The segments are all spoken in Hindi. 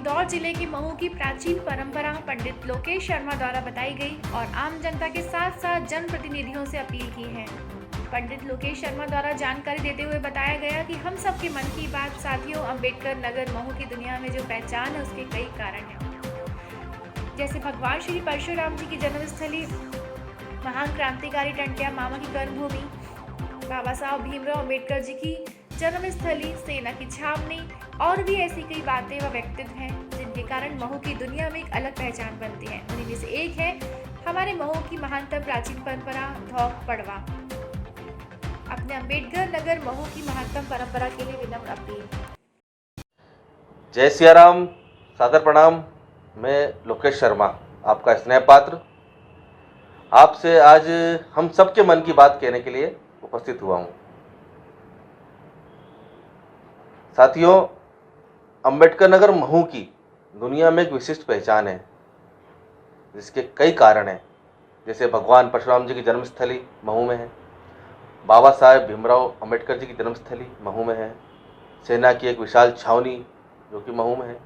इंदौर जिले की महू की प्राचीन परंपरा पंडित लोकेश शर्मा द्वारा बताई गई और आम जनता के साथ साथ जनप्रतिनिधियों से अपील की है। पंडित लोकेश शर्मा द्वारा जानकारी देते हुए बताया गया कि हम सबके मन की बात साथियों, अंबेडकर नगर महू की दुनिया में जो पहचान है उसके कई कारण हैं, जैसे भगवान श्री परशुराम जी की जन्मस्थली, महान क्रांतिकारी टंट्या मामा की कर्मभूमि, बाबा साहब भीमराव अंबेडकर जी की जन्मस्थली, सेना की छावनी और भी ऐसी कई बातें व व्यक्तित्व हैं जिनके कारण महू की दुनिया में एक अलग पहचान बनती है। उन्हीं में से एक है हमारे महू की महानतम प्राचीन परंपरा धौक पड़वा। अपने अंबेडकर नगर महू की महानतम परंपरा के लिए विनम्र अपील। जय सिया राम, सादर प्रणाम। मैं लोकेश शर्मा, आपका स्नेह पात्र, आपसे आज हम सबके मन की बात कहने के लिए उपस्थित हुआ हूँ। साथियों, अंबेडकर नगर महू की दुनिया में एक विशिष्ट पहचान है जिसके कई कारण हैं, जैसे भगवान परशुराम जी की जन्मस्थली महू में है, बाबा साहेब भीमराव अंबेडकर जी की जन्मस्थली महू में है, सेना की एक विशाल छावनी जो कि महू में है।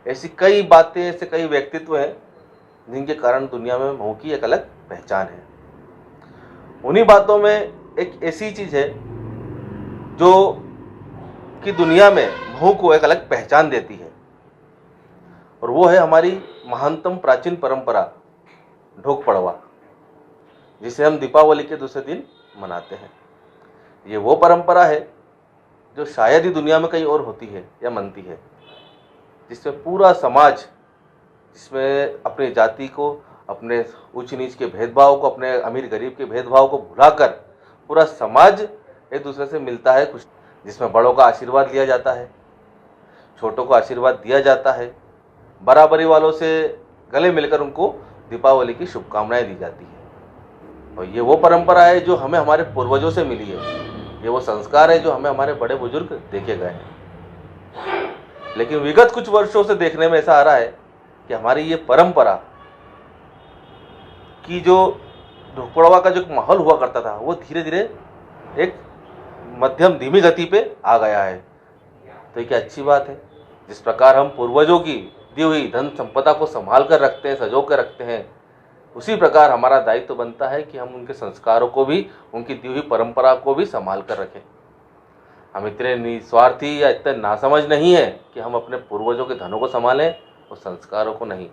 ऐसी कई बातें, ऐसे कई व्यक्तित्व हैं जिनके कारण दुनिया में महू की एक अलग पहचान है। उन्हीं बातों में एक ऐसी चीज़ है जो कि दुनिया में महू को एक अलग पहचान देती है, और वो है हमारी महानतम प्राचीन परंपरा ढोक पड़वा, जिसे हम दीपावली के दूसरे दिन मनाते हैं। ये वो परंपरा है जो शायद ही दुनिया में कहीं और होती है या मनती है, जिसमें पूरा समाज, जिसमें अपनी जाति को, अपने उच्च नीच के भेदभाव को, अपने अमीर गरीब के भेदभाव को भुलाकर पूरा समाज एक दूसरे से मिलता है, खुश, जिसमें बड़ों का आशीर्वाद लिया जाता है, छोटों को आशीर्वाद दिया जाता है, बराबरी वालों से गले मिलकर उनको दीपावली की शुभकामनाएं दी जाती है। और ये वो परंपरा है जो हमें हमारे पूर्वजों से मिली है, ये वो संस्कार है जो हमें हमारे बड़े बुजुर्ग देके गए हैं। लेकिन विगत कुछ वर्षों से देखने में ऐसा आ रहा है कि हमारी ये परंपरा की जो ढोक पड़वा का जो माहौल हुआ करता था वो धीरे धीरे एक मध्यम धीमी गति पे आ गया है। तो ये क्या अच्छी बात है। जिस प्रकार हम पूर्वजों की दी हुई धन संपदा को संभाल कर रखते हैं, संजो कर रखते हैं, उसी प्रकार हमारा दायित्व तो बनता है कि हम उनके संस्कारों को भी, उनकी दी हुई परंपरा को भी संभाल कर रखें। हम इतने निस्वार्थी या इतने नासमझ नहीं है कि हम अपने पूर्वजों के धनों को संभालें और संस्कारों को नहीं।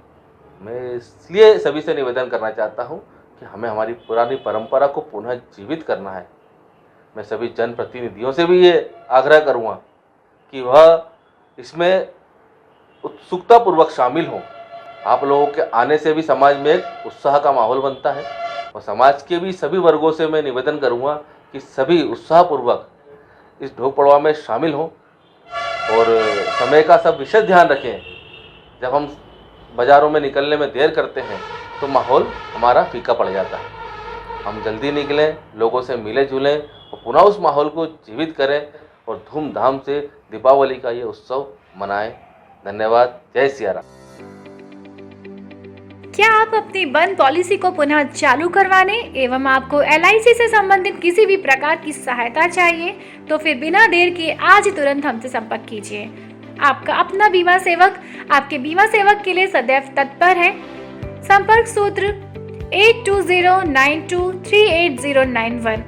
मैं इसलिए सभी से निवेदन करना चाहता हूँ कि हमें हमारी पुरानी परंपरा को पुनः जीवित करना है। मैं सभी जनप्रतिनिधियों से भी ये आग्रह करूँगा कि वह इसमें उत्सुकतापूर्वक शामिल हों। आप लोगों के आने से भी समाज में एक उत्साह का माहौल बनता है, और समाज के भी सभी वर्गों से मैं निवेदन करूँगा कि सभी उत्साहपूर्वक इस ढोक पड़वा में शामिल हों और समय का सब विशेष ध्यान रखें। जब हम बाज़ारों में निकलने में देर करते हैं तो माहौल हमारा फीका पड़ जाता है। हम जल्दी निकलें, लोगों से मिले जुलें और पुनः उस माहौल को जीवित करें और धूमधाम से दीपावली का ये उत्सव मनाएं। धन्यवाद। जय सिया राम। क्या आप अपनी वन पॉलिसी को पुनः चालू करवाने एवं आपको LIC से संबंधित किसी भी प्रकार की सहायता चाहिए तो फिर बिना देर किए आज ही तुरंत हमसे संपर्क कीजिए। आपका अपना बीमा सेवक आपके बीमा सेवक के लिए सदैव तत्पर है। संपर्क सूत्र 8209238091।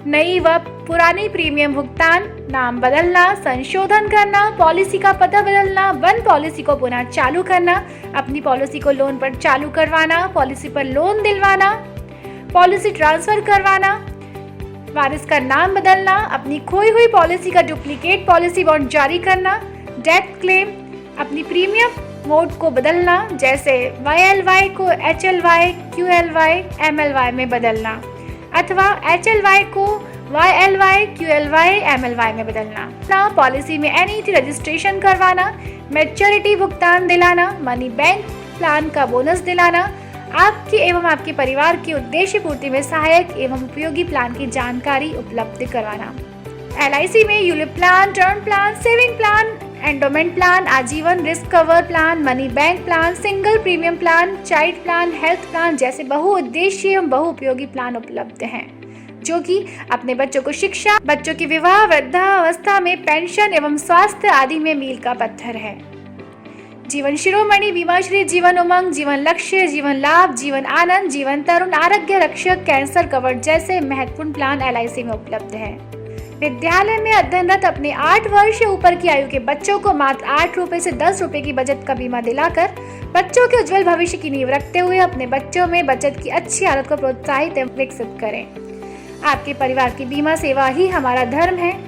नई व पुरानी प्रीमियम भुगतान, नाम बदलना, संशोधन करना, पॉलिसी का पता बदलना, वन पॉलिसी को पुनः चालू करना, अपनी पॉलिसी को लोन पर चालू करवाना, पॉलिसी पर लोन दिलवाना, पॉलिसी ट्रांसफर करवाना, वारिस का नाम बदलना, अपनी खोई हुई पॉलिसी का डुप्लीकेट पॉलिसी बॉन्ड जारी करना, डेथ क्लेम, अपनी प्रीमियम मोड को बदलना, जैसे YLY को HLY, QLY, MLY में बदलना अथवा HLY को YLY, QLY, MLY में बदलना, पॉलिसी में NET रजिस्ट्रेशन करवाना, मैच्योरिटी भुगतान दिलाना, मनी बैंक प्लान का बोनस दिलाना, आपकी एवं आपके परिवार की उद्देश्य पूर्ति में सहायक एवं उपयोगी प्लान की जानकारी उपलब्ध करवाना। LIC में ULIP plan, term plan, saving plan, endowment plan, आजीवन risk cover plan, money bank plan, single premium plan, child plan, health plan जैसे बहुउद्देशीय एवं बहुउपयोगी प्लान उपलब्ध हैं, जो कि अपने बच्चों को शिक्षा, बच्चों की विवाह, वृद्धावस्था में पेंशन एवं स्वास्थ्य आदि में मील का पत्थर है। जीवन शिरोमणि, बीमा श्री, जीवन उमंग, जीवन लक्ष्य, जीवन लाभ, जीवन आनंद, जीवन तरुण, आरोग्य रक्षक, कैंसर कवर जैसे महत्वपूर्ण प्लान LIC में उपलब्ध है। विद्यालय में अध्ययनरत अपने 8 वर्ष से ऊपर की आयु के बच्चों को मात्र 8 रुपए से 10 रुपए की बचत का बीमा दिलाकर बच्चों के उज्जवल भविष्य की नींव रखते हुए अपने बच्चों में बचत की अच्छी आदत को प्रोत्साहित एवं विकसित करें। आपके परिवार की बीमा सेवा ही हमारा धर्म है।